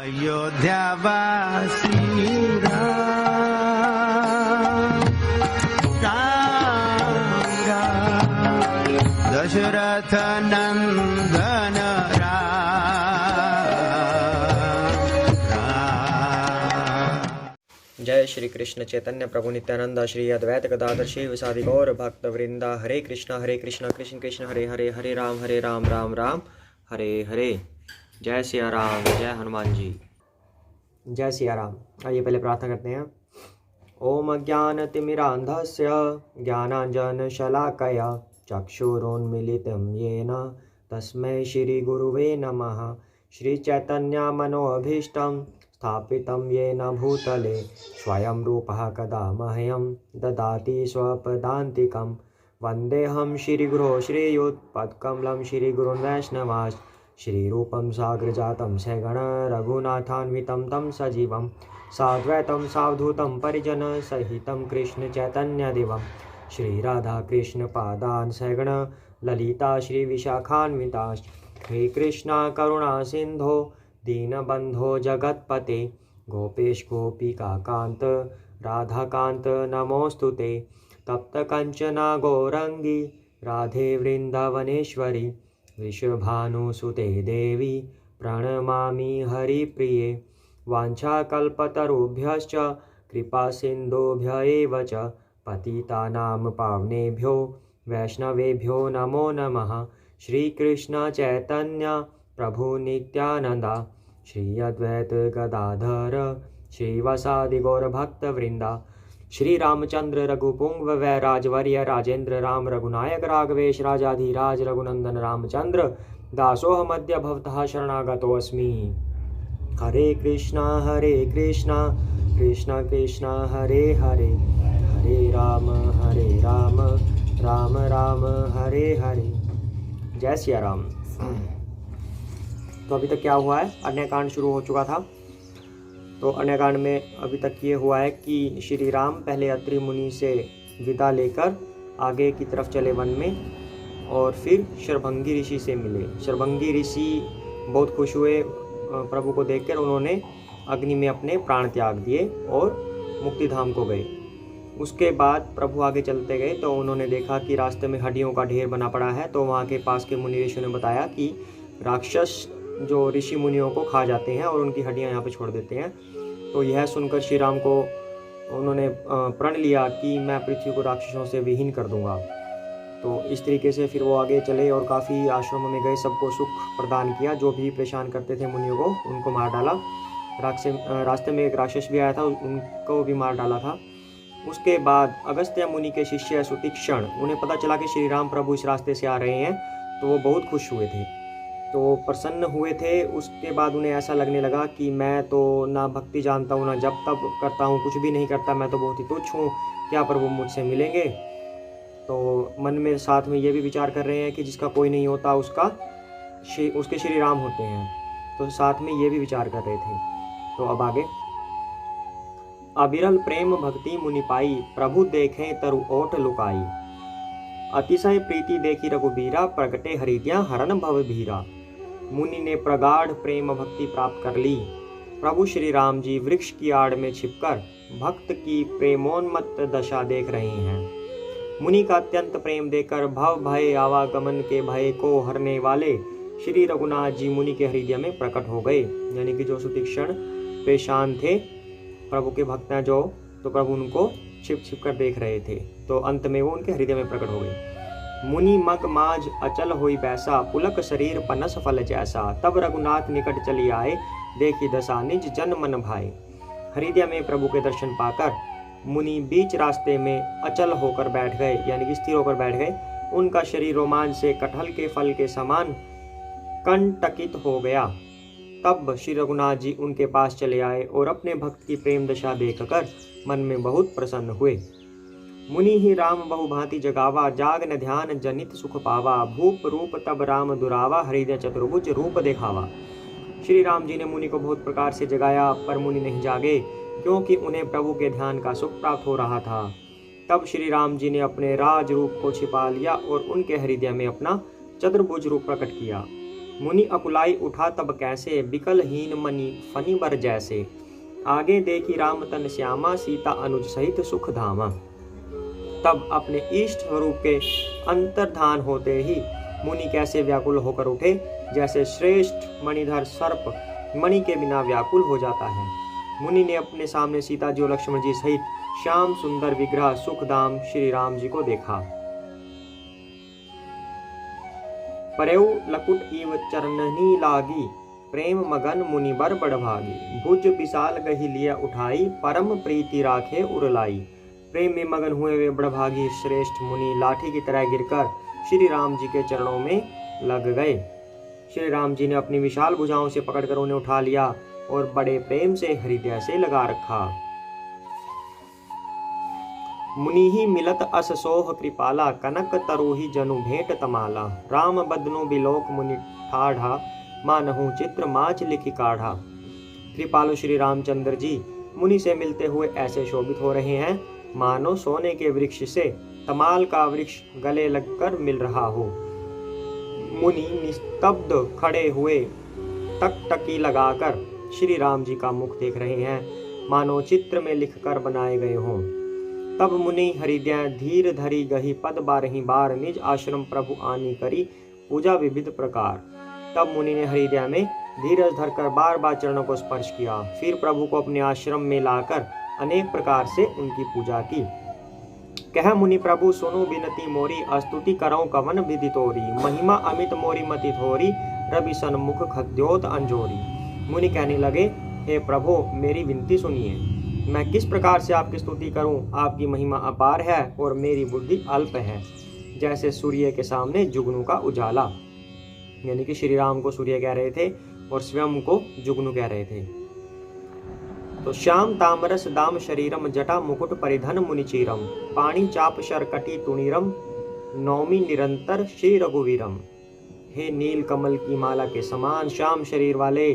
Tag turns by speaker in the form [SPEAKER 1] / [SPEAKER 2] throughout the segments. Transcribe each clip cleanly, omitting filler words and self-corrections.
[SPEAKER 1] अयोध्यावासी राम राम राम दशरथ नंदन
[SPEAKER 2] जय श्री कृष्ण चैतन्य प्रभु नित्यानंद श्री अद्वैत गदाधर शिव सादि गौर भक्त वृंदा। हरे कृष्ण कृष्ण कृष्ण हरे हरे, हरे राम राम राम हरे हरे। जय सिया राम, जय हनुमान जी। जय सिया राम। आइए पहले प्रार्थना करते हैं। ओम ज्ञानतिमिरान्धस्य ज्ञानाञ्जनशलाकया चक्षुरुन्मीलितं येन तस्मै श्रीगुरुवे नमः। श्रीचैतन्यमनोभीष्टं स्थापितं येन भूतले स्वयं रूपः कदा मह्यं ददाति स्वपदान्तिकं। वन्देऽहं श्रीगुरो श्रीयुतपत्कमलं श्रीगुरुन् वैष्णवांश्च श्रीरूपं साग्रजातं सगण रघुनाथान्वितं तं सजीवं साद्वैतं सावधूतं परिजनसहितं कृष्णचैतन्यदेवं श्रीराधाकृष्णपादान् सगण ललिता श्रीविशाखान्विताश्च। हे कृष्णा करुणा सिन्धो दीनबन्धो जगत्पते गोपेश गोपिकान्त राधाकान्त नमोऽस्तुते। तप्तकञ्चना गौरङ्गी राधे वृन्दावनेश्वरी वृषभानुसुते देवी प्रणमामि हरिप्रिये। वाञ्छाकल्पतरुभ्यश्च कृपासिन्धुभ्य एव च पतितानां पावनेभ्यो वैष्णवेभ्यो नमो नमः। श्रीकृष्ण चैतन्य प्रभु नित्यानंदा श्री अद्वैत गदाधर श्रीवासादि गौर भक्त वृंदा। श्री रामचंद्र रघुपुंग वै राजवर्य राजेंद्र राम रघुनायक राघवेश राजाधिराज रघुनंदन रामचंद्र दासोऽहमद्य भवतः शरणागतोऽस्मि। हरे कृष्णा कृष्ण कृष्ण हरे हरे, हरे राम राम राम हरे हरे। जय सिया राम। तो अभी तक क्या हुआ है, अन्यकांड शुरू हो चुका था। तो अन्यकांड में अभी तक ये हुआ है कि श्री राम पहले अत्रि मुनि से विदा लेकर आगे की तरफ चले वन में और फिर शर्भंगी ऋषि से मिले। शर्भंगी ऋषि बहुत खुश हुए प्रभु को देखकर। उन्होंने अग्नि में अपने प्राण त्याग दिए और मुक्तिधाम को गए। उसके बाद प्रभु आगे चलते गए तो उन्होंने देखा कि रास्ते में हड्डियों का ढेर बना पड़ा है। तो वहाँ के पास के मुनि ऋषियों ने बताया कि राक्षस जो ऋषि मुनियों को खा जाते हैं और उनकी हड्डियां यहाँ पे छोड़ देते हैं। तो यह सुनकर श्री राम को उन्होंने प्रण लिया कि मैं पृथ्वी को राक्षसों से विहीन कर दूंगा। तो इस तरीके से फिर वो आगे चले और काफ़ी आश्रमों में गए, सबको सुख प्रदान किया। जो भी परेशान करते थे मुनियों को उनको मार डाला। रास्ते में एक राक्षस भी आया था, उनको भी मार डाला था। उसके बाद अगस्त्य मुनि के शिष्य सुतीक्षण, उन्हें पता चला कि श्री राम प्रभु इस रास्ते से आ रहे हैं तो वो बहुत खुश हुए थे, तो प्रसन्न हुए थे। उसके बाद उन्हें ऐसा लगने लगा कि मैं तो ना भक्ति जानता हूँ, ना जप तप करता हूँ, कुछ भी नहीं करता, मैं तो बहुत ही तुच्छ हूँ, क्या प्रभु मुझसे मिलेंगे। तो मन में साथ में ये भी विचार कर रहे हैं कि जिसका कोई नहीं होता उसके श्री राम होते हैं। तो साथ में ये भी विचार कर रहे थे। तो अब आगे। अविरल प्रेम भक्ति मुनि पाई प्रभु देखें तरु ओठ लुकाई। अतिशय प्रीति देखी रघुबीरा प्रगटे हरिद्या हरन भव भीरा। मुनि ने प्रगाढ़ प्रेम भक्ति प्राप्त कर ली। प्रभु श्री राम जी वृक्ष की आड़ में छिपकर भक्त की प्रेमोन्मत्त दशा देख रहे हैं। मुनि का अत्यंत प्रेम देखकर भव भय आवागमन के भय को हरने वाले श्री रघुनाथ जी मुनि के हृदय में प्रकट हो गए। यानी कि जो सुतीक्षण परेशान थे प्रभु के भक्त हैं जो, तो प्रभु उनको छिप छिप कर देख रहे थे। तो अंत में वो उनके हृदय में प्रकट हो गए। मुनि मग माज अचल होई बैसा पुलक शरीर पनस फल जैसा। तब रघुनाथ निकट चली आए देखी दशा निज जन मन भाए। हृदय में प्रभु के दर्शन पाकर मुनि बीच रास्ते में अचल होकर बैठ गए, यानी कि स्थिर होकर बैठ गए। उनका शरीर रोमांच से कटहल के फल के समान कंटकित हो गया। तब श्री रघुनाथ जी उनके पास चले आए और अपने भक्त की प्रेम दशा देखकर मन में बहुत प्रसन्न हुए। मुनि ही राम बहु भांति जगावा जागन ध्यान जनित सुख पावा। भूप रूप तब राम दुरावा हृदय चतुर्भुज रूप देखावा। श्री राम जी ने मुनि को बहुत प्रकार से जगाया पर मुनि नहीं जागे, क्योंकि उन्हें प्रभु के ध्यान का सुख प्राप्त हो रहा था। तब श्री राम जी ने अपने राज रूप को छिपा लिया और उनके हृदय में अपना चतुर्भुज रूप प्रकट किया। मुनि अकुलाई उठा तब कैसे, बिकलहीन मनि फनी बर जैसे। आगे देखी राम तन श्यामा, सीता अनुज सहित सुख धामा। तब अपने इष्ट स्वरूप के अंतर्धान होते ही मुनि कैसे व्याकुल होकर उठे, जैसे श्रेष्ठ मणिधर सर्प मणि के बिना व्याकुल हो जाता है। मुनि ने अपने सामने सीता जी और लक्ष्मण जी सहित श्याम सुंदर विग्रह सुखधाम श्री राम जी को देखा। परेउ लकुट इव चरणनी लागी, प्रेम मगन मुनि बर बड़भागी। भुज विशाल गही लिया उठाई, परम प्रीति राखे उरलाई। प्रेम में मगन हुए वे बड़भागी श्रेष्ठ मुनि लाठी की तरह गिरकर श्री राम जी के चरणों में लग गए। श्री राम जी ने अपनी विशाल भुजाओं से पकड़कर उन्हें उठा लिया और बड़े प्रेम से हृदय से लगा रखा। मुनि ही मिलत अस सोह कृपाला, कनक तरुहि जनु भेंट तमाला। राम बदनु बिलोक मुनि ठाढ़ा, मानहु चित्र माच लिखि काढ़ा। कृपालु श्री रामचंद्र जी मुनि से मिलते हुए ऐसे शोभित हो रहे हैं मानो सोने के वृक्ष से तमाल का वृक्ष गले लगकर मिल रहा हो। मुनि निस्तब्ध खड़े हुए टकटकी लगाकर श्री राम जी का मुख देख रहे हैं, मानो चित्र में लिखकर बनाए गए हों। तब मुनि हृदय धीर धरी गही, पद बारही बार निज आश्रम प्रभु आनी करी पूजा विविध प्रकार। तब मुनि ने हृदय में धीरज धरकर बार बार चरणों को स्पर्श किया, फिर प्रभु को अपने आश्रम में लाकर अनेक प्रकार से उनकी पूजा की। कह मुनि प्रभु सुनो बिनती मोरी, स्तुति करऊं कवन विधि तोरी। महिमा अमित मोरी मति थोरी, रवि सन्मुख खद्योत अंजोरी। मुनि कहने लगे, हे प्रभु मेरी विनती सुनिए, मैं किस प्रकार से आपकी स्तुति करूं। आपकी महिमा अपार है और मेरी बुद्धि अल्प है, जैसे सूर्य के सामने जुगनू का उजाला। यानी कि श्री राम को सूर्य कह रहे थे और स्वयं को जुगनू कह रहे थे। तो श्याम तामरस दाम शरीरम, जटा मुकुट परिधन मुनिचीरम। पाणी चाप शरकटी तुणीरम, नौमी निरंतर श्री रघुवीरम। हे नील कमल की माला के समान श्याम शरीर वाले,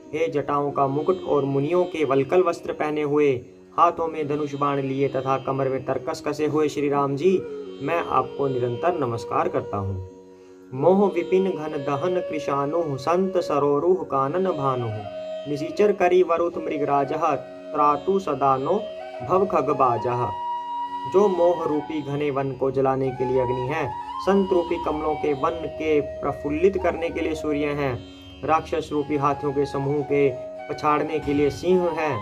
[SPEAKER 2] हे जटाओं का मुकुट और मुनियों के वल्कल वस्त्र पहने हुए, हाथों में धनुष बाण लिए तथा कमर में तरकस कसे हुए श्री राम जी, मैं आपको निरंतर नमस्कार करता हूँ। मोह विपिन घन दहन कृशानु, संत सरोरुह कानन भानु। निशिचर करी वरुत मृगराजः, त्रातु सदानो भव खगबाजः। जो मोह रूपी घने वन को जलाने के लिए अग्नि है, संत रूपी कमलों के वन के प्रफुल्लित करने के लिए सूर्य हैं, राक्षस रूपी हाथियों के समूह के पछाड़ने के लिए सिंह है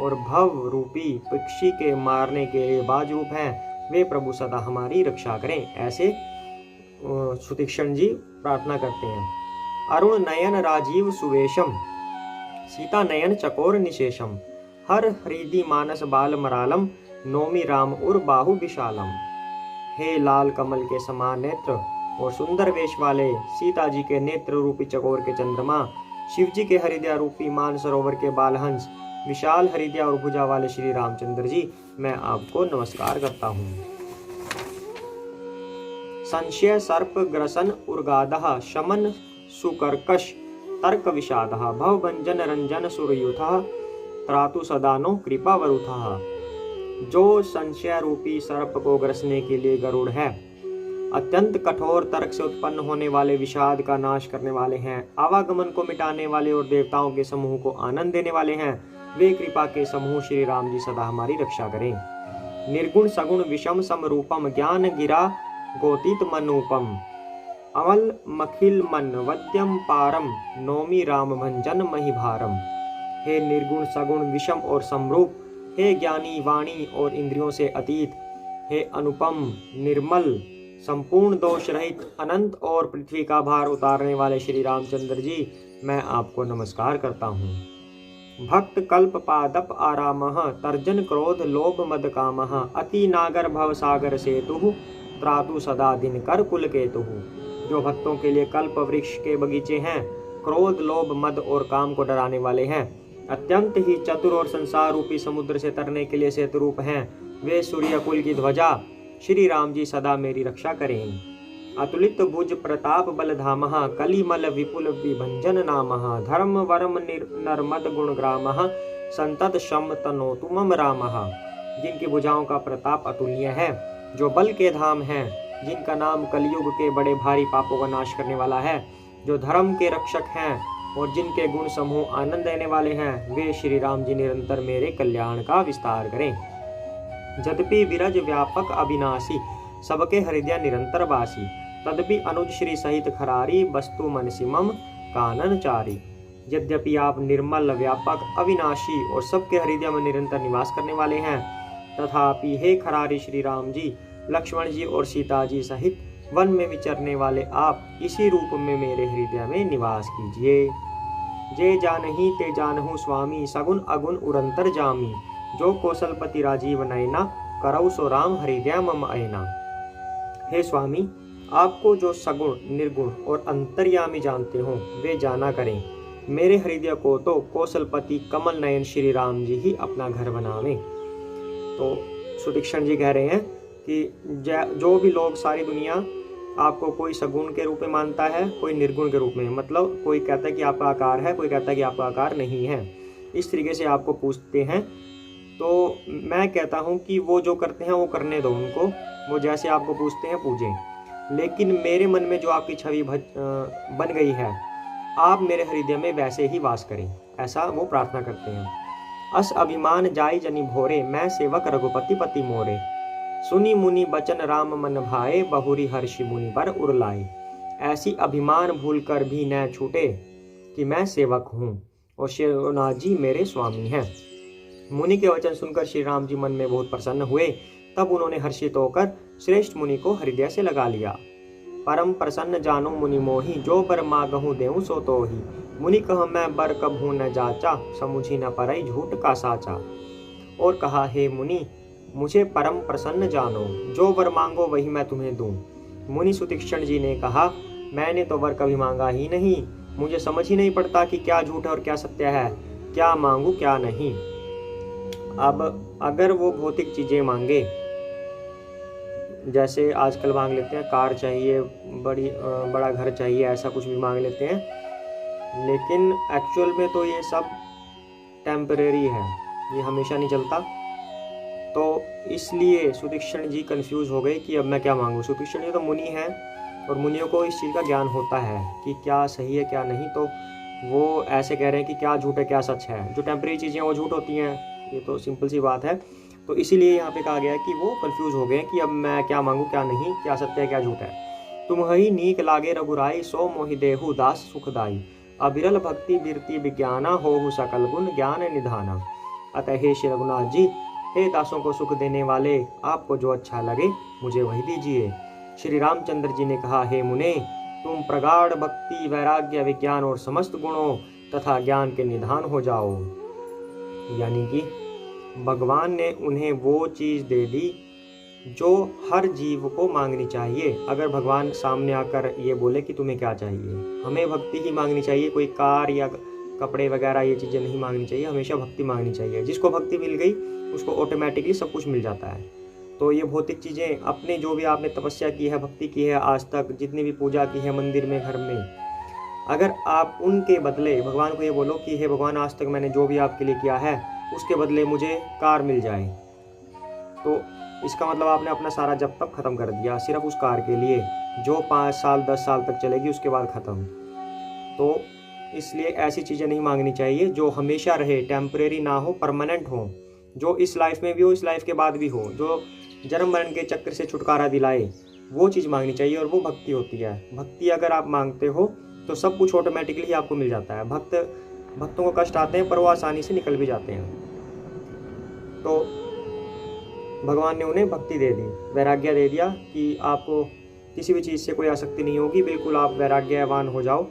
[SPEAKER 2] और भव रूपी पक्षी के मारने के लिए बाजरूप है। वे प्रभु सदा हमारी रक्षा करें। ऐसे सुतीक्षण जी प्रार्थना करते हैं। अरुण नयन राजीव सुवेशम, सीता नयन चकोर निशेषम। हर हृदि मानस बाल मरालम, नौमी राम उर बाहु विशालम। हे लाल कमल के समान नेत्र और सुंदर वेश वाले सीता जी के नेत्र रूपी चकोर के चंद्रमा, शिव जी के हृदय रूपी मान सरोवर के बालहंस, विशाल हृदय और भुजा वाले श्री रामचंद्र जी, मैं आपको नमस्कार करता हूँ। संशय सर्प ग्रसन उर्गादः, शमन सुकर्कश तर्क विषादः। भवभंजन रंजन सुरयुथः, त्रातु सदानो कृपा वरुथः। जो संशय रूपी सर्प को ग्रसने के लिए गरुड़ है, अत्यंत कठोर तर्क से उत्पन्न होने वाले विषाद का नाश करने वाले हैं, आवागमन को मिटाने वाले और देवताओं के समूह को आनंद देने वाले हैं, वे कृपा के समूह श्री राम जी सदा हमारी रक्षा करें। निर्गुण सगुण विषम समरूपम, ज्ञान गिरा गोतीत मनूपम। अमल मखिल मन वद्यम पारम, नौमी राम भंजन महिभारम। हे निर्गुण सगुण विषम और समरूप, हे ज्ञानी वाणी और इंद्रियों से अतीत, हे अनुपम निर्मल संपूर्ण दोष रहित अनंत और पृथ्वी का भार उतारने वाले श्री रामचंद्र जी, मैं आपको नमस्कार करता हूँ। भक्त कल्प पादप आरामः, तर्जन क्रोध लोभ मद कामः। अति नागर भव सागर सेतुः, त्रातु सदा दिन कर कुल केतुः। जो भक्तों के लिए कल्प वृक्ष के बगीचे हैं, क्रोध लोभ मद और काम को डराने वाले हैं, अत्यंत ही चतुर और संसार रूपी समुद्र से तरने के लिए सेतु रूप हैं, वे सूर्य कुल की ध्वजा श्री राम जी सदा मेरी रक्षा करें। अतुलित भुज प्रताप बलधामः, कलिमल विपुल विभंजन नामः। धर्म वरम नर्मद गुण ग्रामः, संतत शम तनोतु मम रामः। जिनकी भुजाओं का प्रताप अतुलनीय है, जो बल के धाम हैं, जिनका नाम कलयुग के बड़े भारी पापों का नाश करने वाला है, जो धर्म के रक्षक हैं और जिनके गुण समूह आनंद देने वाले हैं, वे श्री राम जी निरंतर मेरे कल्याण का विस्तार करें। यद्यपि विरज व्यापक अविनाशी, सबके हृदय निरंतर वासी, तदपि अनुज श्री सहित खरारी, वस्तु मन सिमम कानन चारी। यद्यपि आप निर्मल, व्यापक, अविनाशी और सबके हृदय में निरंतर निवास करने वाले हैं, तथापि हे खरारी श्री राम जी, लक्ष्मण जी और सीता जी सहित वन में विचरने वाले आप इसी रूप में मेरे हृदय में निवास कीजिए। जे जानही ते जानहु स्वामी, सगुन अगुण उरंतर जामी, जो कौशलपति राजीव नयना, करौ सो राम हृदय मम अयना। हे स्वामी, आपको जो सगुण, निर्गुण और अंतर्यामी जानते हो वे जाना करें। मेरे हृदय को तो कौशलपति कमल नयन श्री राम जी ही अपना घर बनावें। तो सुतीक्षण जी कह रहे हैं कि जो भी लोग, सारी दुनिया आपको कोई सगुण के रूप में मानता है, कोई निर्गुण के रूप में, मतलब कोई कहता है कि आपका आकार है, कोई कहता है कि आपका आकार नहीं है, इस तरीके से आपको पूछते हैं। तो मैं कहता हूँ कि वो जो करते हैं वो करने दो उनको, वो जैसे आपको पूछते हैं पूजें, लेकिन मेरे मन में जो आपकी छवि बन गई है, आप मेरे हृदय में वैसे ही वास करें, ऐसा वो प्रार्थना करते हैं। अस अभिमान जाई जनि भोरे, मैं सेवक रघुपति पति मोरे, सुनी मुनि बचन राम मन भाए, बहुरी हर्षि मुनि बर उरलाए। ऐसी अभिमान भूल कर भी न छूटे कि मैं सेवक हूँ और शेरनाथ जी मेरे स्वामी हैं। मुनि के वचन सुनकर श्री राम जी मन में बहुत प्रसन्न हुए। तब उन्होंने हर्षित होकर श्रेष्ठ मुनि को हृदय से लगा लिया। परम प्रसन्न जानो मुनि मोही, जो बर मागहु देहु सो तोही। मुनि कह मैं बर कभू न जाचा, समुझी न परई झूठ का साचा। और कहा, हे मुनि, मुझे परम प्रसन्न जानो, जो वर मांगो वही मैं तुम्हें दूं। मुनि सुतीक्षण जी ने कहा, मैंने तो वर कभी मांगा ही नहीं, मुझे समझ ही नहीं पड़ता कि क्या झूठ है और क्या सत्य है, क्या मांगू क्या नहीं। अब अगर वो भौतिक चीजें मांगे, जैसे आजकल मांग लेते हैं कार चाहिए, बड़ा घर चाहिए, ऐसा कुछ भी मांग लेते हैं, लेकिन एक्चुअल में तो ये सब टेम्परेरी है, ये हमेशा नहीं चलता। तो इसलिए सुतीक्षण जी कंफ्यूज हो गए कि अब मैं क्या मांगूं। सुतीक्षण जी तो मुनि हैं और मुनियों को इस चीज़ का ज्ञान होता है कि क्या सही है क्या नहीं, तो वो ऐसे कह रहे हैं कि क्या झूठ है क्या सच है। जो टेम्परेरी चीज़ें वो झूठ होती हैं, ये तो सिंपल सी बात है। तो इसीलिए यहाँ पे कहा गया है कि वो कंफ्यूज हो गए कि अब मैं क्या मांगूं क्या नहीं, क्या सत्य है क्या झूठ है। तुम ही नीक लागे रघुराई, सो मोहि देहु दास सुखदाई। अविरल भक्ति बिरती विज्ञाना, होहु सकल गुण ज्ञान निधाना। अतः हे श्री रघुनाथ जी, हे दासों को सुख देने वाले, आपको जो अच्छा लगे मुझे वही दीजिए। श्री रामचंद्र जी ने कहा, हे मुने, तुम प्रगाढ़ भक्ति, वैराग्य, विज्ञान और समस्त गुणों तथा ज्ञान के निधान हो जाओ। यानी कि भगवान ने उन्हें वो चीज़ दे दी जो हर जीव को मांगनी चाहिए। अगर भगवान सामने आकर ये बोले कि तुम्हें क्या चाहिए, हमें भक्ति ही मांगनी चाहिए, कोई कार या कपड़े वगैरह ये चीज़ें नहीं मांगनी चाहिए, हमेशा भक्ति मांगनी चाहिए। जिसको भक्ति मिल गई उसको ऑटोमेटिकली सब कुछ मिल जाता है। तो ये भौतिक चीज़ें, अपने जो भी आपने तपस्या की है, भक्ति की है, आज तक जितनी भी पूजा की है मंदिर में, घर में, अगर आप उनके बदले भगवान को ये बोलो कि हे भगवान, आज तक मैंने जो भी आपके लिए किया है उसके बदले मुझे कार मिल जाए, तो इसका मतलब आपने अपना सारा जब तक ख़त्म कर दिया सिर्फ उस कार के लिए, जो 5 साल 10 साल तक चलेगी, उसके बाद ख़त्म। तो इसलिए ऐसी चीज़ें नहीं मांगनी चाहिए जो हमेशा रहे, टेम्परेरी ना हो, परमानेंट हो, जो इस लाइफ में भी हो, इस लाइफ के बाद भी हो, जो जन्म मरण के चक्र से छुटकारा दिलाए, वो चीज़ मांगनी चाहिए। और वो भक्ति होती है। भक्ति अगर आप मांगते हो तो सब कुछ ऑटोमेटिकली ही आपको मिल जाता है। भक्तों को कष्ट आते हैं पर वो आसानी से निकल भी जाते हैं। तो भगवान ने उन्हें भक्ति दे दी, वैराग्य दे दिया कि आपको किसी भी चीज़ से कोई आसक्ति नहीं होगी, बिल्कुल आप वैराग्यवान हो जाओ।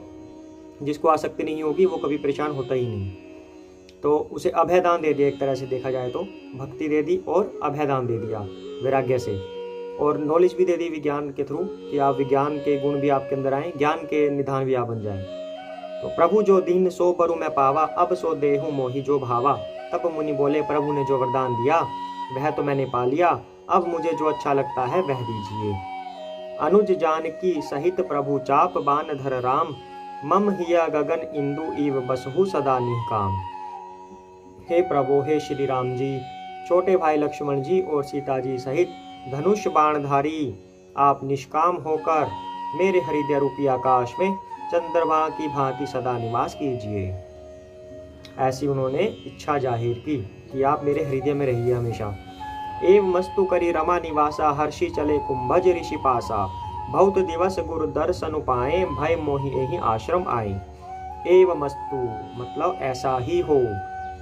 [SPEAKER 2] जिसको आसक्ति नहीं होगी वो कभी परेशान होता ही नहीं। तो उसे अभयदान दे दिया, एक तरह से देखा जाए तो भक्ति दे दी और अभयदान दे दिया वैराग्य से, और नॉलेज भी दे दी विज्ञान के थ्रू कि आप विज्ञान के गुण भी आपके अंदर आए, ज्ञान के निधान भी आप बन जाए। तो प्रभु जो दीन सो बरु मैं पावा, अब सो देहु मोहि जो भावा। तब मुनि बोले, प्रभु ने जो वरदान दिया वह तो मैंने पा लिया, अब मुझे जो अच्छा लगता है वह दीजिए। अनुज जानकी सहित प्रभु चाप बान धर राम, मम हिया गगन इंदु इव बसहु सदा निकाम। हे प्रभु, हे श्री राम जी, छोटे भाई लक्ष्मण जी और सीता जी सहित धनुष बाणधारी, आप निष्काम होकर मेरे हृदय रूपी आकाश में चंद्रमा की भांति सदा निवास कीजिए। ऐसी उन्होंने इच्छा जाहिर की कि आप मेरे हृदय में रहिए हमेशा। एव मस्तु करी रमा निवासा, हर्षि चले कुंभज ऋषि पासा। बहुत दिवस गुरु दर्शन पाए, भय मोहि एहि आश्रम आए। एव मस्तु मतलब ऐसा ही हो,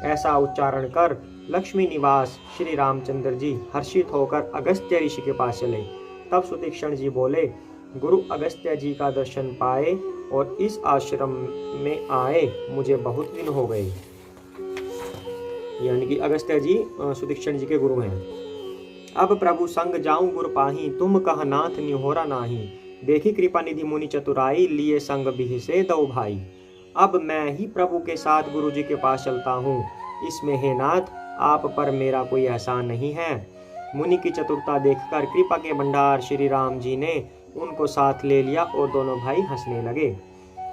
[SPEAKER 2] ऐसा उच्चारण कर लक्ष्मी निवास श्री रामचंद्र जी हर्षित होकर अगस्त्य ऋषि के पास चले। तब सुतीक्षण जी बोले, गुरु अगस्त्य जी का दर्शन पाए और इस आश्रम में आए मुझे बहुत दिन हो गए। यानी कि अगस्त्य जी सुतीक्षण जी के गुरु हैं। अब प्रभु संग जाऊं गुरु पाही, तुम कह नाथ निहोरा नाही। देखी कृपा निधि मुनि चतुराई, लिए संग बिहि से दो भाई। अब मैं ही प्रभु के साथ गुरु जी के पास चलता हूँ, इसमें हे नाथ आप पर मेरा कोई एहसान नहीं है। मुनि की चतुरता देखकर कृपा के भंडार श्री राम जी ने उनको साथ ले लिया और दोनों भाई हंसने लगे।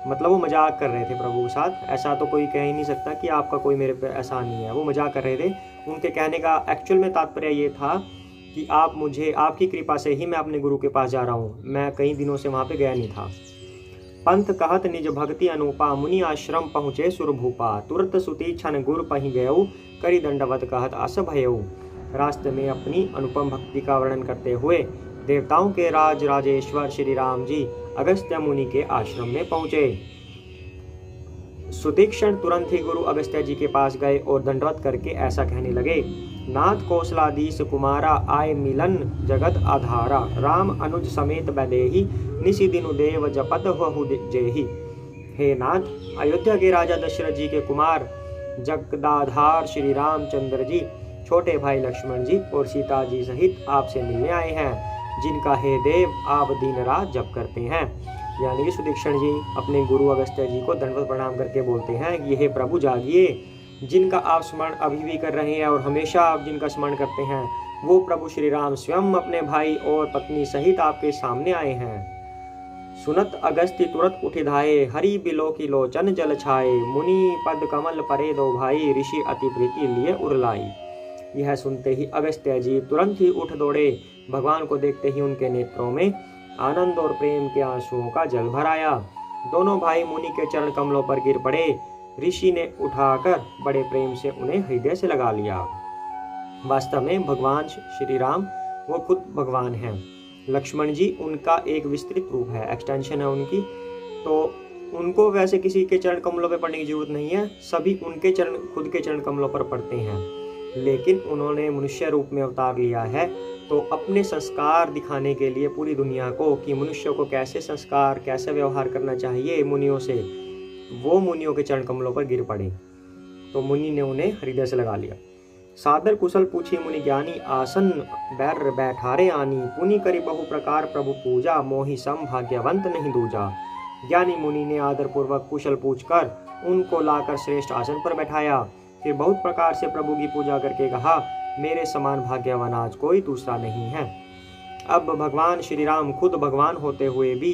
[SPEAKER 2] मतलब वो मजाक कर रहे थे प्रभु के साथ। ऐसा तो कोई कह ही नहीं सकता कि आपका कोई मेरे पे एहसान नहीं है। वो मजाक कर रहे थे। उनके कहने का एक्चुअल में तात्पर्य ये था कि आप मुझे, आपकी कृपा से ही मैं अपने गुरु के पास जा रहा हूँ। मैं कई दिनों से वहाँ पे गया नहीं था। पंथ कहत निज भक्ति अनुपा, मुनि आश्रम पहुँचे सुरभूपा। तुरत सुतीक्षण गुर पहि गयऊ, करी दंडवत कहत अस भयऊ। रास्ते में अपनी अनुपम भक्ति का वर्णन करते हुए देवताओं के राज राजेश्वर श्री राम जी अगस्त्य मुनि के आश्रम में पहुंचे। सुतीक्षण तुरंत ही गुरु अगस्त्य जी के पास गए और दंडवत करके ऐसा कहने लगे, नाथ कौशलाधीश कुमारा, आए मिलन जगत आधारा। राम अनुज समेत बैदेही, निशि दिनु देव जपत हु जेहि। हे नाथ, अयोध्या के राजा दशरथ जी के कुमार जगदाधार श्री रामचंद्र जी, छोटे भाई लक्ष्मण जी और सीता जी सहित आपसे मिलने आए हैं, जिनका हे देव आप दिन रात जप करते हैं। यानी कि सुतीक्षण जी अपने गुरु अगस्त्य जी को दंडवत प्रणाम करके बोलते हैं कि हे प्रभु जागिए, जिनका आप स्मरण अभी भी कर रहे हैं और हमेशा आप जिनका स्मरण करते हैं, वो प्रभु श्री राम स्वयं अपने भाई और पत्नी सहित आपके सामने आए हैं। सुनत अगस्त्य तुरंत उठ धाये, हरि बिलो की लोचन जल छाए। मुनि पद कमल परे दो भाई, ऋषि अति प्रीति लिए उरलाई। यह सुनते ही अगस्त्य जी तुरंत ही उठ दौड़े। भगवान को देखते ही उनके नेत्रों में आनंद और प्रेम के आंसुओं का जल भर आया। दोनों भाई मुनि के चरण कमलों पर गिर पड़े। ऋषि ने उठाकर बड़े प्रेम से उन्हें हृदय से लगा लिया। वास्तव में भगवान श्री राम वो खुद भगवान हैं। लक्ष्मण जी उनका एक विस्तृत रूप है, एक्सटेंशन है उनकी। तो उनको वैसे किसी के चरण कमलों पर पड़ने की जरूरत नहीं है, सभी उनके चरण, खुद के चरण कमलों पर पड़ते हैं। लेकिन उन्होंने मनुष्य रूप में अवतार लिया है, तो अपने संस्कार दिखाने के लिए पूरी दुनिया को कि मनुष्य को कैसे संस्कार, कैसे व्यवहार करना चाहिए मुनियों से, वो मुनियों के चरण कमलों पर गिर पड़े। तो मुनि ने उन्हें हृदय से लगा लिया। सादर कुशल पूछी मुनि ज्ञानी, आसन बैर बैठारे आनी। पुनि करी बहु प्रकार प्रभु पूजा, मोहि सम भाग्यवंत नहीं दूजा। ज्ञानी मुनि ने आदर पूर्वक कुशल पूछकर उनको लाकर श्रेष्ठ आसन पर बैठाया। फिर बहुत प्रकार से प्रभु की पूजा करके कहा, मेरे समान भाग्यवान आज कोई दूसरा नहीं है। अब भगवान श्री राम खुद भगवान होते हुए भी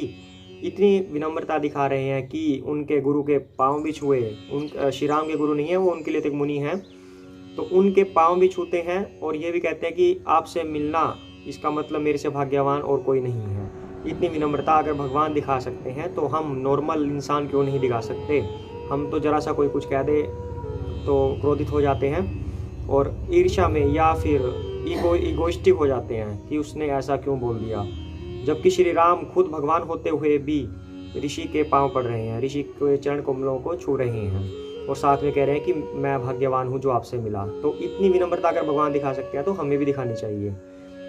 [SPEAKER 2] इतनी विनम्रता दिखा रहे हैं कि उनके गुरु के पांव भी छुए। उन श्री राम के गुरु नहीं है, वो उनके लिए तो एक मुनि हैं, तो उनके पांव भी छूते हैं और ये भी कहते हैं कि आपसे मिलना, इसका मतलब मेरे से भाग्यवान और कोई नहीं है। इतनी विनम्रता अगर भगवान दिखा सकते हैं तो हम नॉर्मल इंसान क्यों नहीं दिखा सकते। हम तो जरा सा कोई कुछ कह दे तो क्रोधित हो जाते हैं और ईर्ष्या में या फिर इगोइस्टिक हो जाते हैं कि उसने ऐसा क्यों बोल दिया। जबकि श्री राम खुद भगवान होते हुए भी ऋषि के पांव पड़ रहे हैं, ऋषि के चरण कमलों को छू रहे हैं और साथ में कह रहे हैं कि मैं भाग्यवान हूँ जो आपसे मिला। तो इतनी विनम्रता अगर भगवान दिखा सकते हैं तो हमें भी दिखानी चाहिए।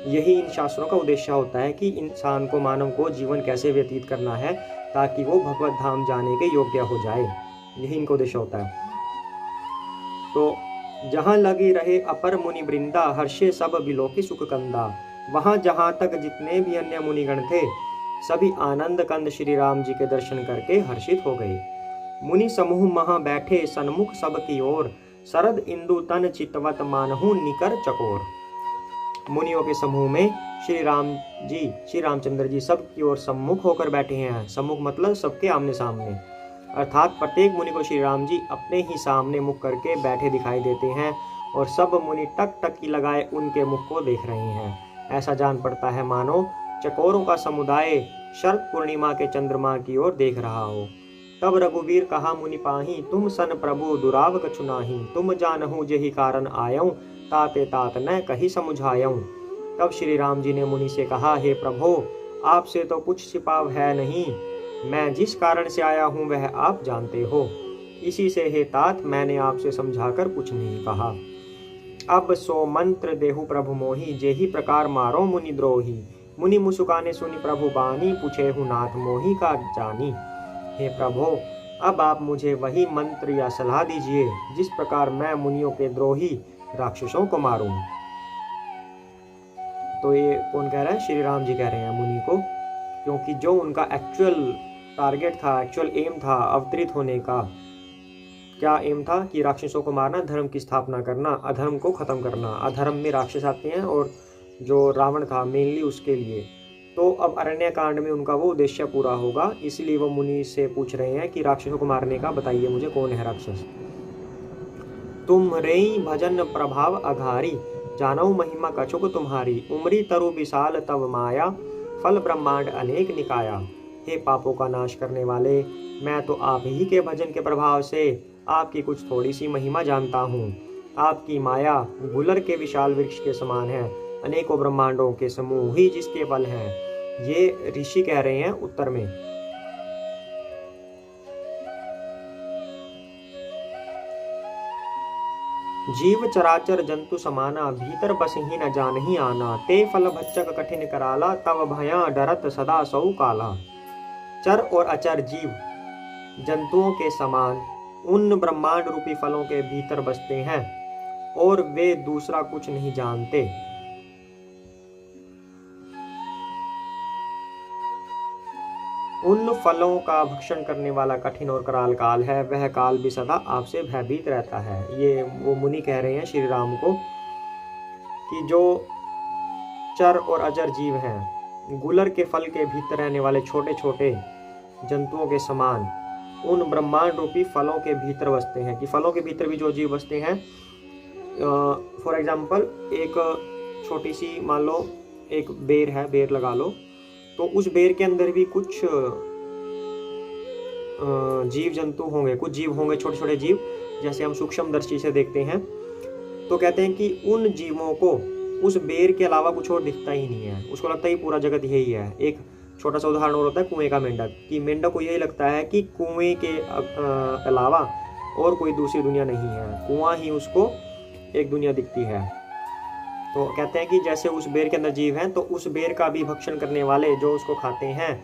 [SPEAKER 2] यही इन शास्त्रों का उद्देश्य होता है कि इंसान को, मानव को जीवन कैसे व्यतीत करना है ताकि वो भगवत धाम जाने के योग्य हो जाए। यही इनका उद्देश्य होता है। तो जहाँ लगी रहे अपर मुनि वृंदा, हर्षे सब बिलोकी सुख कंदा। वहाँ जहाँ तक जितने भी अन्य मुनिगण थे, सभी आनंद कंद श्री राम जी के दर्शन करके हर्षित हो गए। मुनि समूह महा बैठे सन्मुख सब की ओर, शरद इंदु तन चितवत मानहु निकर चकोर। मुनियों के समूह में श्री रामचंद्र जी सब की ओर सम्मुख होकर बैठे हैं। सम्मुख मतलब सबके आमने सामने, अर्थात प्रत्येक मुनि को श्री राम जी अपने ही सामने मुख करके बैठे दिखाई देते हैं और सब मुनि टक टकी लगाए उनके मुख को देख रहे हैं। ऐसा जान पड़ता है मानो चकोरों का समुदाय शरद पूर्णिमा के चंद्रमा की ओर देख रहा हो। तब रघुवीर कहा मुनि पाही, तुम सन प्रभु दुराव कछु नाही। तुम जानहु जेहि कारण आयऊं, ताते तात न कही समुझायऊं। तब श्री राम जी ने मुनि से कहा, हे प्रभो, आपसे तो कुछ छिपाव है नहीं। मैं जिस कारण से आया हूँ वह आप जानते हो। इसी से हे तात मैंने आपसे समझाकर कुछ नहीं कहा। अब सो मंत्र देहु प्रभु मोहि, जेहि प्रकार मारो मुनि द्रोही। मुनि मुसुकाने सुनि प्रभु बानी, पूछे हूँ नाथ मोहि का जानी। हे प्रभु, अब आप मुझे वही मंत्र या सलाह दीजिए जिस प्रकार मैं मुनियों के द्रोही राक्षसों को मारूं। तो ये कौन कह रहा है? श्री राम जी कह रहे हैं मुनि को, क्योंकि जो उनका एक्चुअल टारगेट था, एक्चुअल एम था अवतरित होने का, क्या एम था कि राक्षसों को मारना, धर्म की स्थापना करना, अधर्म को खत्म करना। अधर्म में राक्षस आते हैं और जो रावण था मेनली उसके लिए। तो अब अरण्य कांड में उनका वो उद्देश्य पूरा होगा, इसलिए वो मुनि से पूछ रहे हैं कि राक्षसों को मारने का बताइए मुझे, कौन है राक्षस। तुम रेई भजन प्रभाव अघारी, जानऊ महिमा कछुक तुम्हारी। उमरी तरु विशाल तव माया, फल ब्रह्मांड अनेक निकाया। हे पापों का नाश करने वाले, मैं तो आप ही के भजन के प्रभाव से आपकी कुछ थोड़ी सी महिमा जानता हूँ। आपकी माया गुलर के विशाल वृक्ष के समान है, अनेकों ब्रह्मांडों के समूह ही जिसके बल हैं। ये ऋषि कह रहे हैं उत्तर में। जीव चराचर जंतु समाना, भीतर बस ही न जान ही आना। ते फल भच्चक कठिन कराला, तव भया डरत सदा सौ काला। चर और अचर जीव जंतुओं के समान उन ब्रह्मांड रूपी फलों के भीतर बसते हैं और वे दूसरा कुछ नहीं जानते। उन फलों का भक्षण करने वाला कठिन और कराल काल है, वह काल भी सदा आपसे भयभीत रहता है। ये वो मुनि कह रहे हैं श्री राम को कि जो चर और अजर जीव हैं, गुलर के फल के भीतर रहने वाले छोटे छोटे जंतुओं के समान उन ब्रह्मांड रूपी फलों के भीतर बसते हैं। कि फलों के भीतर भी जो जीव बसते हैं, फॉर एग्जाम्पल एक छोटी सी, मान लो एक बेर है, बेर लगा लो, तो उस बेर के अंदर भी कुछ जीव जंतु होंगे, कुछ जीव होंगे, छोटे छोटे जीव, जैसे हम सूक्ष्म दृष्टि से देखते हैं। तो कहते हैं कि उन जीवों को उस बेर के अलावा कुछ और दिखता ही नहीं है, उसको लगता है पूरा जगत यही है। एक छोटा सा उदाहरण और होता है कुएं का मेंढक, कि मेंढक को यही लगता है कि कुएं के अलावा और कोई दूसरी दुनिया नहीं है, कुआं ही उसको एक दुनिया दिखती है। तो कहते हैं कि जैसे उस बेर के अंदर जीव हैं, तो उस बेर का भी भक्षण करने वाले जो उसको खाते हैं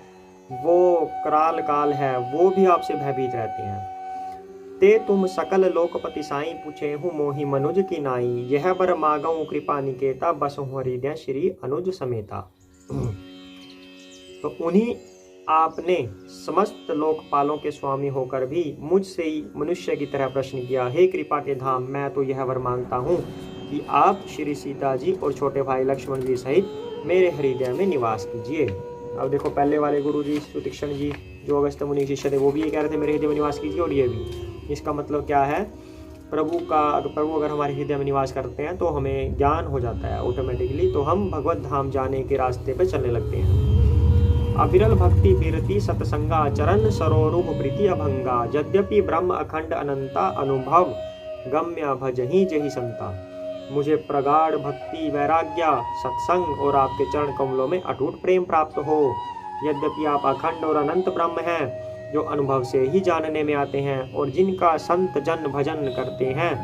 [SPEAKER 2] वो कराल काल है, वो भी आपसे भयभीत रहते हैं। ते तुम सकल लोकपति साई, पूछे हूँ मोहि मनुज की नाई। यह बर मागऊं कृपा निकेता, बसहु हृदय श्री अनुज समेता। तो उन्हीं आपने समस्त लोकपालों के स्वामी होकर भी मुझसे ही मनुष्य की तरह प्रश्न किया। हे कृपा के धाम, मैं तो यह वर मांगता हूँ कि आप श्री सीता जी और छोटे भाई लक्ष्मण जी सहित मेरे हृदय में निवास कीजिए। अब देखो, पहले वाले गुरु जी सुतीक्षण जी जो अगस्त्य मुनि शिष्य थे, वो भी ये कह रहे थे मेरे हृदय में निवास कीजिए, और ये भी। इसका मतलब क्या है? प्रभु अगर हमारे हृदय में निवास करते हैं तो हमें ज्ञान हो जाता है ऑटोमेटिकली, तो हम भगवत धाम जाने के रास्ते पर चलने लगते हैं। अविरल भक्ति बिरति सतसंगा, चरण सरोरुह प्रीति अभंगा। यद्यपि ब्रह्म अखंड अनंता, अनुभव गम्य भजहि जहि संता। मुझे प्रगाढ़ भक्ति, वैराग्य, सत्संग और आपके चरण कमलों में अटूट प्रेम प्राप्त हो। यद्यपि आप अखंड और अनंत ब्रह्म हैं, जो अनुभव से ही जानने में आते हैं और जिनका संत जन भजन करते हैं।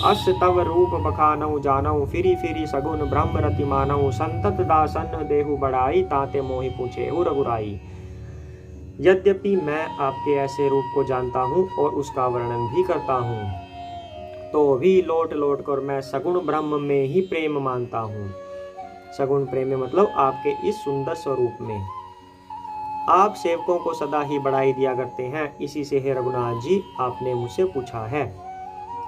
[SPEAKER 2] अस तव रूप बखानऊ जानऊ, फिरी फिरी सगुन ब्रह्म रति मानऊ। संतत दासन देहु बढ़ाई, ताते मोहि पूछे हु रघुराई। यद्यपि मैं आपके ऐसे रूप को जानता हूँ और उसका वर्णन भी करता हूँ, तो भी लौट लौट कर मैं सगुण ब्रह्म में ही प्रेम मानता हूँ। सगुण प्रेम में मतलब आपके इस सुंदर स्वरूप में। आप सेवकों को सदा ही बढ़ाई दिया करते हैं, इसी से हे रघुनाथ जी आपने मुझसे पूछा है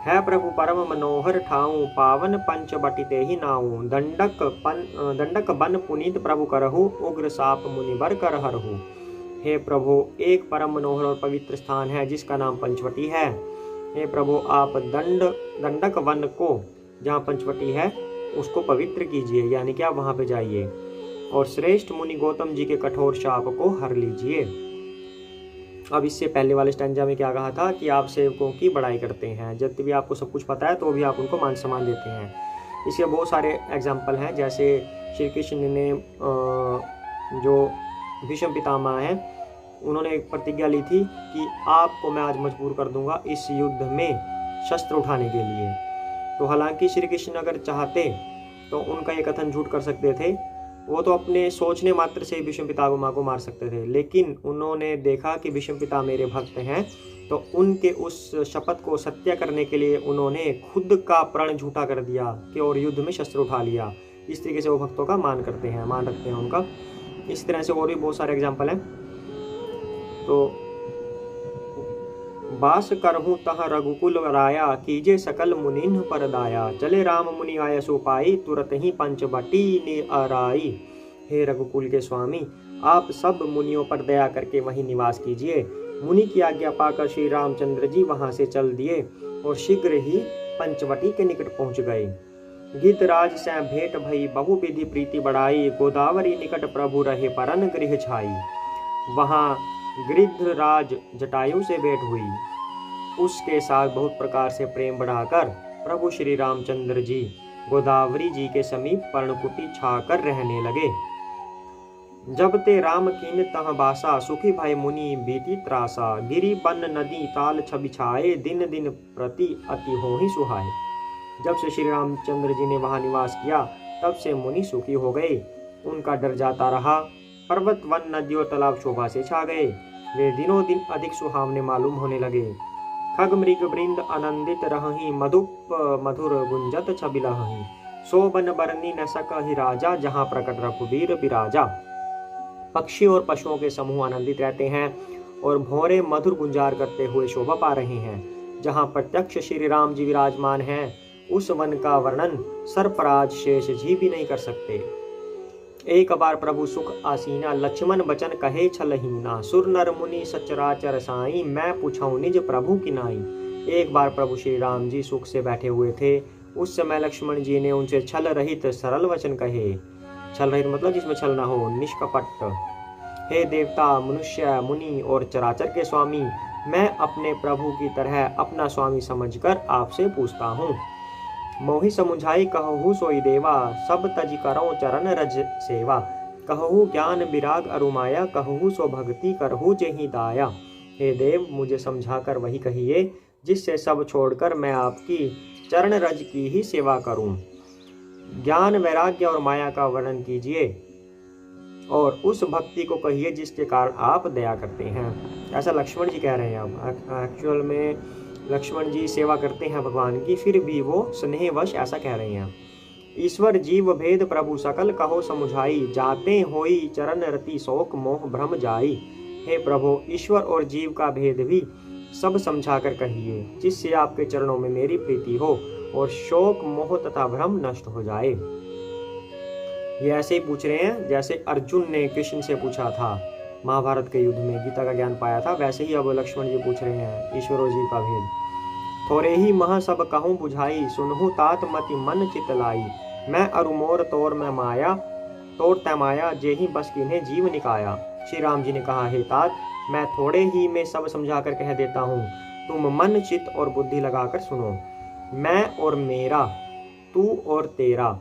[SPEAKER 2] प्रभु परम मनोहर ठाऊं, पावन पंच बटिते ही नाऊं। दंडक बन पुनीत प्रभु करहु, उग्र साप मुनि बर कर हरहु। हे प्रभु, एक परम मनोहर और पवित्र स्थान है जिसका नाम पंचवटी है। हे प्रभु, आप दंडक वन को, जहाँ पंचवटी है, उसको पवित्र कीजिए, यानी कि आप वहाँ पे जाइए, और श्रेष्ठ मुनि गौतम जी के कठोर शाप को हर लीजिए। अब इससे पहले वाले स्टैंजा में क्या कहा था कि आप सेवकों की बड़ाई करते हैं, जब भी आपको सब कुछ पता है तो भी आप उनको मान सम्मान देते हैं। इसके बहुत सारे एग्जाम्पल हैं, जैसे श्री कृष्ण ने जो भीष्म पितामह हैं उन्होंने एक प्रतिज्ञा ली थी कि आपको मैं आज मजबूर कर दूंगा इस युद्ध में शस्त्र उठाने के लिए। तो हालांकि श्री कृष्ण अगर चाहते तो उनका ये कथन झूठ कर सकते थे, वो तो अपने सोचने मात्र से ही भीष्म पितामह को मार सकते थे, लेकिन उन्होंने देखा कि भीष्म पिता मेरे भक्त हैं, तो उनके उस शपथ को सत्य करने के लिए उन्होंने खुद का प्रण झूठा कर दिया कि और युद्ध में शस्त्र उठा लिया। इस तरीके से वो भक्तों का मान करते हैं, मान रखते हैं उनका। इस तरह से और भी बहुत सारे एग्जाम्पल हैं। तो बास करहूँ तह रघुकुल राया, कीजे सकल मुनिन पर दाया, चले राम मुनि आय सो पाई, तुरत ही पंचवटी ने अराई। हे रघुकुल के स्वामी, आप सब मुनियों पर दया करके वहीं निवास कीजिए। मुनि की आज्ञा पाकर श्री रामचंद्र जी वहां से चल दिए और शीघ्र ही पंचवटी के निकट पहुंच गए। गीतराज से भेंट भई, बहु विधि प्रीति बढ़ाई, गोदावरी निकट प्रभु रहे परन गृह छाई। वहां गिरिधराज जटायु से भेंट हुई, उसके साथ बहुत प्रकार से प्रेम बढ़ाकर प्रभु श्री रामचंद्र जी गोदावरी जी के समीप पर्णकुटी छाकर रहने लगे। जब ते राम कीन तह बासा, सुखी भाई मुनि बीती त्रासा, गिरी बन नदी ताल छबिछाए, दिन दिन प्रति अति होहि सुहाए। जब से श्री रामचंद्र जी ने वहां निवास किया तब से मुनि सुखी हो गए, उनका डर जाता रहा। पर्वत वन नदी और तालाब शोभा से छा गए, वे दिनों दिन अधिक सुहावने मालूम होने लगे। खग मृग वृंद आनंदित रहहि, मधुप मधुर गुंजत छबिलहि, सो बन बरनी न सकहि राजा, जहाँ प्रकट रघुबीर बिराजा। पक्षी और पशुओं के समूह आनंदित रहते हैं और भौरे मधुर गुंजार करते हुए शोभा पा रहे हैं। जहाँ प्रत्यक्ष श्री राम जी विराजमान हैं, उस वन का वर्णन सर्पराज शेष जी भी नहीं कर सकते। एक बार प्रभु सुख आसीना, लक्ष्मण बचन कहे छलहीना, सुर नर मुनि सचराचर साई, मैं पूछाऊं निज प्रभु की नाई। एक बार प्रभु श्री राम जी सुख से बैठे हुए थे, उस समय लक्ष्मण जी ने उनसे छल रहित सरल वचन कहे। छल रहित मतलब जिसमें छल ना हो, निष्कपट। हे देवता, मनुष्य, मुनि और चराचर के स्वामी, मैं अपने प्रभु की तरह अपना स्वामी समझकर आपसे पूछता हूँ। मोहि समुझाई कहूँ सोई देवा, सब तज करो चरण रज सेवा। कहूँ ज्ञान विराग अरुमाया, कहूँ सो भक्ति करहु जेहि दाया। हे देव, मुझे समझाकर वही कहिए जिससे सब छोड़कर मैं आपकी चरण रज की ही सेवा करूं। ज्ञान वैराग्य और माया का वर्णन कीजिए और उस भक्ति को कहिए जिसके कारण आप दया करते हैं। ऐसा लक्ष्मण जी कह रहे हैं। अब एक्चुअल में लक्ष्मण जी सेवा करते हैं भगवान की, फिर भी वो स्नेहवश ऐसा कह रहे हैं। ईश्वर जीव भेद प्रभु सकल कहो समुझाई, जाते होई चरण रति शोक मोह भ्रम जाई। हे प्रभु, ईश्वर और जीव का भेद भी सब समझाकर कहिए, जिससे आपके चरणों में मेरी प्रीति हो और शोक मोह तथा भ्रम नष्ट हो जाए। ये ऐसे ही पूछ रहे हैं जैसे अर्जुन ने कृष्ण से पूछा था महाभारत के युद्ध में, गीता का ज्ञान पाया था, वैसे ही अब लक्ष्मण जी पूछ रहे हैं ईश्वर और जीव का भेद। थोरे ही मह सब कहूँ बुझाई, सुनहु तात मति मन चित लाई। मैं अरुमोर तोर मैं माया, तोर तै माया, जेहि बस किन्हें जीव निकाया। श्री राम जी ने कहा, हे तात, मैं थोड़े ही में सब समझाकर कह देता हूँ, तुम मन चित और बुद्धि लगाकर सुनो। मैं और मेरा, तू और तेरा,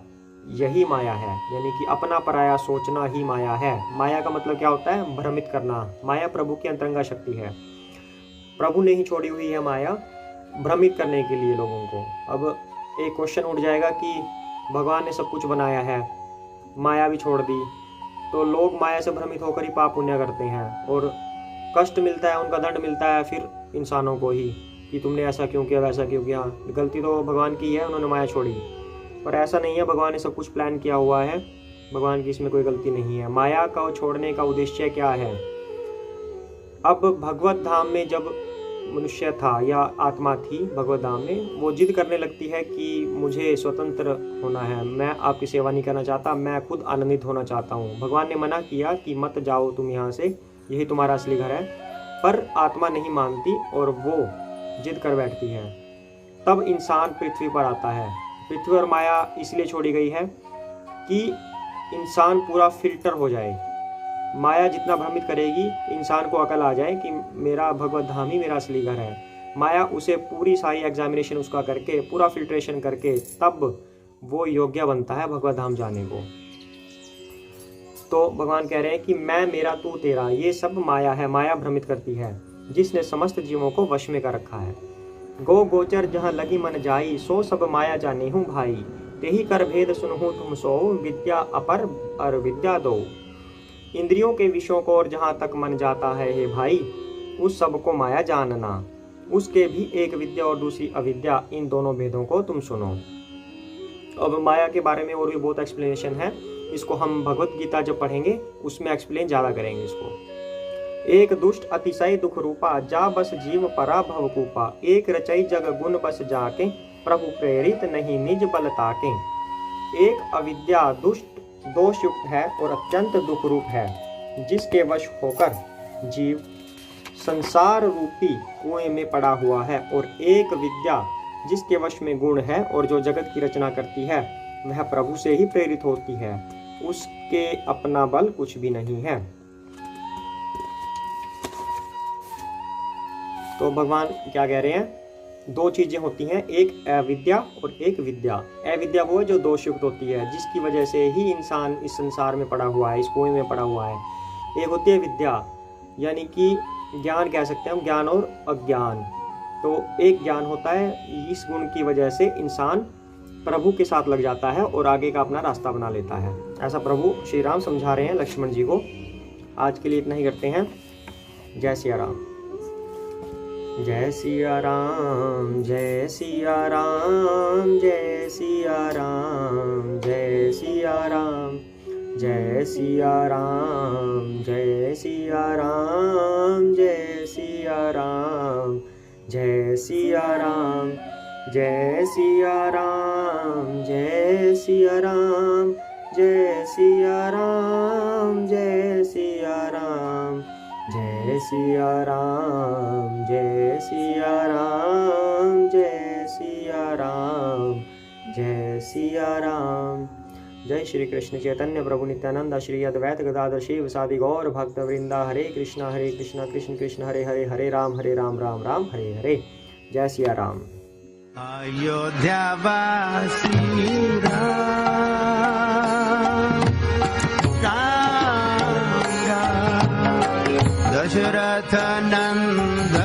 [SPEAKER 2] यही माया है। यानी कि अपना पराया सोचना ही माया है। माया का मतलब क्या होता है? भ्रमित करना। माया प्रभु की अंतरंगा शक्ति है, प्रभु ने ही छोड़ी हुई है माया भ्रमित करने के लिए लोगों को। अब एक क्वेश्चन उठ जाएगा कि भगवान ने सब कुछ बनाया है, माया भी छोड़ दी, तो लोग माया से भ्रमित होकर ही पाप पुण्य करते हैं और कष्ट मिलता है, उनका दंड मिलता है फिर इंसानों को ही कि तुमने ऐसा क्यों किया, वैसा क्यों किया। गलती तो भगवान की है, उन्होंने माया छोड़ी। पर ऐसा नहीं है, भगवान ने सब कुछ प्लान किया हुआ है, भगवान की इसमें कोई गलती नहीं है। माया का छोड़ने का उद्देश्य क्या है? अब भगवत धाम में जब मनुष्य था या आत्मा थी भगवत धाम में, वो जिद करने लगती है कि मुझे स्वतंत्र होना है, मैं आपकी सेवा नहीं करना चाहता, मैं खुद आनंदित होना चाहता हूँ। भगवान ने मना किया कि मत जाओ तुम यहाँ से, यही तुम्हारा असली घर है। पर आत्मा नहीं मानती और वो जिद कर बैठती है। तब इंसान पृथ्वी पर आता है। पृथ्वी और माया इसलिए छोड़ी गई है कि इंसान पूरा फिल्टर हो जाए, माया जितना भ्रमित करेगी, इंसान को अकल आ जाए कि मेरा भगवत धाम ही मेरा असली घर है। माया उसे पूरी सारी एग्जामिनेशन उसका करके, पूरा फिल्ट्रेशन करके, तब वो योग्य बनता है भगवत धाम जाने को। तो भगवान कह रहे हैं कि मैं, मेरा, तू, तेरा, ये सब माया है। माया भ्रमित करती है, जिसने समस्त जीवों को वश में कर रखा है। गो गोचर जहाँ लगी मन जाई, सो सब माया जाने हूँ भाई। तेही कर भेद सुनहु तुम सो, विद्या अपर और विद्या दो। इंद्रियों के विषयों को और जहाँ तक मन जाता है हे भाई, उस सब को माया जानना। उसके भी एक विद्या और दूसरी अविद्या, इन दोनों भेदों को तुम सुनो। अब माया के बारे में और भी बहुत एक्सप्लेनेशन है, इसको हम भगवत गीता जब पढ़ेंगे उसमें एक्सप्लेन ज़्यादा करेंगे इसको। एक दुष्ट अतिशय दुख रूपा, जा बस जीव परा भव कूपा। एक रचई जग गुण बस जाके, प्रभु प्रेरित नहीं निज बल ताके। एक अविद्या दुष्ट दोष युक्त है और अत्यंत दुख रूप है, जिसके वश होकर जीव संसार रूपी कुएं में पड़ा हुआ है। और एक विद्या जिसके वश में गुण है और जो जगत की रचना करती है, वह प्रभु से ही प्रेरित होती है, उसके अपना बल कुछ भी नहीं है। तो भगवान क्या कह रहे हैं, दो चीजें होती हैं, एक अविद्या और एक विद्या। अविद्या वो है जो दोषयुक्त होती है, जिसकी वजह से ही इंसान इस संसार में पड़ा हुआ है, इस कुएं में पड़ा हुआ है। एक होती है विद्या, यानी कि ज्ञान कह सकते हैं हम, ज्ञान और अज्ञान। तो एक ज्ञान होता है, इस गुण की वजह से इंसान प्रभु के साथ लग जाता है और आगे का अपना रास्ता बना लेता है। ऐसा प्रभु श्री राम समझा रहे हैं लक्ष्मण जी को। आज के लिए इतना ही करते हैं। जय सिया राम। जय सिया राम, जय सिया राम, जय सिया राम, जय सिया राम, जय सिया राम, जय सिया राम, जय सिया राम, जय सिया राम, जय सिया राम, जय सिया राम, जय सिया राम, जय सिया राम, जय सिया राम, जय सिया राम, जय सिया राम, जय सिया राम। जय श्री कृष्ण चैतन्य प्रभु नित्यानंद, श्री अद्वैत गदाधर शिव सादि गौर भक्त वृंदा। हरे कृष्णा कृष्ण कृष्ण हरे हरे, हरे राम राम राम हरे हरे। जय सिया राम।
[SPEAKER 1] अयोध्या वासी राम, राम राम, दशरथ नंदन